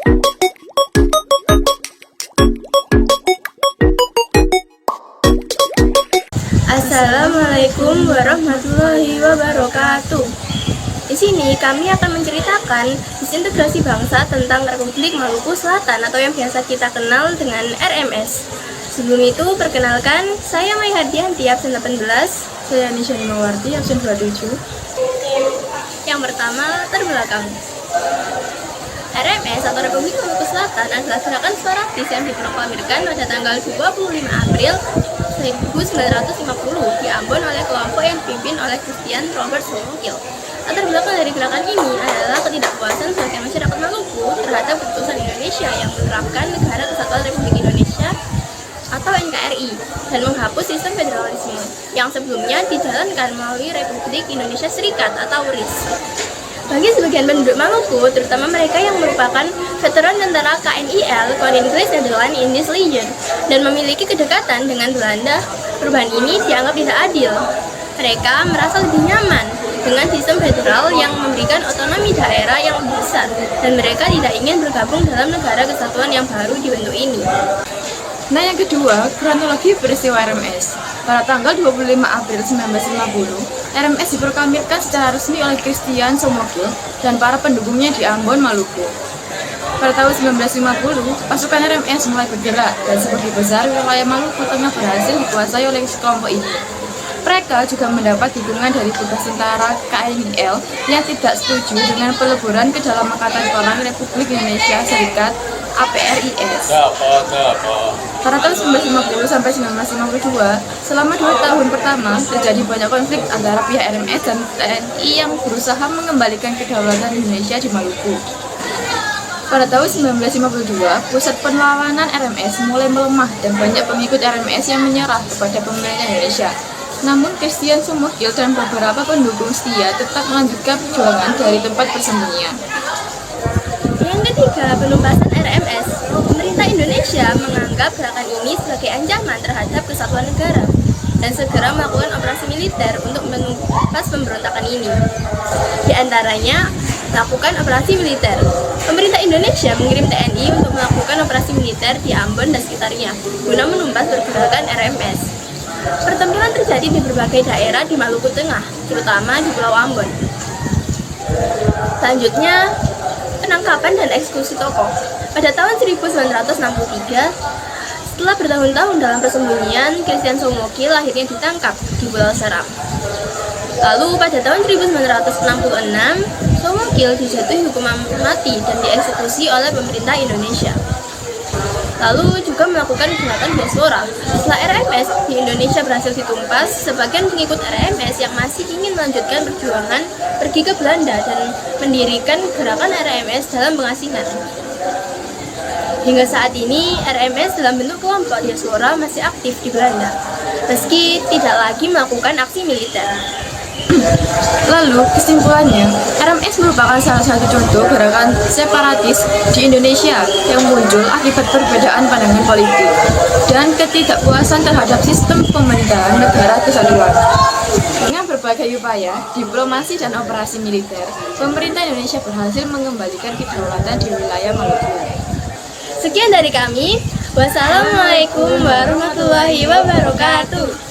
Assalamualaikum warahmatullahi wabarakatuh. Di sini kami akan menceritakan disintegrasi bangsa tentang Republik Maluku Selatan atau yang biasa kita kenal dengan RMS. Sebelum itu, perkenalkan, saya Mai Hardianti, absen 18. Saya Nisha Nimawarti, absen 27. Yang pertama, terbelakang. RMS atau Republik Maluku Selatan adalah gerakan separatis yang diproklamirkan pada tanggal 25 April 1950 di Ambon oleh kelompok yang dipimpin oleh Christian Robert Somonkil. Latar belakang dari gerakan ini adalah ketidakpuasan sebagian masyarakat Maluku terhadap keputusan Indonesia yang menerapkan Negara Kesatuan Republik Indonesia atau NKRI dan menghapus sistem federalisme yang sebelumnya dijalankan melalui Republik Indonesia Serikat atau RIS. Bagi sebagian penduduk Maluku, terutama mereka yang merupakan veteran tentara KNIL, Koninklijke Nederland Indisch Legion, dan memiliki kedekatan dengan Belanda, perubahan ini dianggap tidak adil. Mereka merasa lebih nyaman dengan sistem federal yang memberikan otonomi daerah yang lebih besar, dan mereka tidak ingin bergabung dalam negara kesatuan yang baru dibentuk ini. Nah, yang kedua, kronologi peristiwa RMS. Pada tanggal 25 April 1950, RMS diproklamirkan secara resmi oleh Christian Somonkil dan para pendukungnya di Ambon, Maluku. Pada tahun 1950, pasukan RMS mulai bergerak dan sebagian besar wilayah Maluku Tengah berhasil dikuasai oleh kelompok ini. Mereka juga mendapat dukungan dari bekas tentara KNIL yang tidak setuju dengan peleburan ke dalam Angkatan Perang Republik Indonesia Serikat APRIS. Pada tahun 1950 sampai 1952, selama 2 tahun pertama terjadi banyak konflik antara pihak RMS dan TNI yang berusaha mengembalikan kedaulatan Indonesia di Maluku. Pada tahun 1952, pusat perlawanan RMS mulai melemah dan banyak pengikut RMS yang menyerah kepada pemerintah Indonesia. Namun Christian Somonkil dan beberapa pendukung setia tetap melanjutkan perjuangan dari tempat persembunyian. Yang ketiga, penumpasan RMS. Pemerintah Indonesia menganggap gerakan ini sebagai ancaman terhadap kesatuan negara dan segera melakukan operasi militer untuk menumpas pemberontakan ini. Di antaranya, lakukan operasi militer. Pemerintah Indonesia mengirim TNI untuk melakukan operasi militer di Ambon dan sekitarnya guna menumpas pergerakan RMS. Pertempuran terjadi di berbagai daerah di Maluku Tengah, terutama di Pulau Ambon. Selanjutnya, penangkapan dan eksekusi tokoh. Pada tahun 1963, setelah bertahun-tahun dalam persembunyian, Christian Somonkil akhirnya ditangkap di Pulau Seram. Lalu pada tahun 1966, Somonkil dijatuhi hukuman mati dan dieksekusi oleh pemerintah Indonesia. Lalu juga melakukan gerakan diaspora. Setelah RMS di Indonesia berhasil ditumpas, sebagian pengikut RMS yang masih ingin melanjutkan perjuangan pergi ke Belanda dan mendirikan gerakan RMS dalam pengasingan. Hingga saat ini, RMS dalam bentuk kelompok diaspora masih aktif di Belanda, meski tidak lagi melakukan aksi militer. Lalu, kesimpulannya, RMS merupakan salah satu contoh gerakan separatis di Indonesia yang muncul akibat perbedaan pandangan politik dan ketidakpuasan terhadap sistem pemerintahan negara kesatuan. Dengan berbagai upaya, diplomasi dan operasi militer, pemerintah Indonesia berhasil mengembalikan kedaulatan di wilayah Maluku. Sekian dari kami. Wassalamualaikum warahmatullahi wabarakatuh.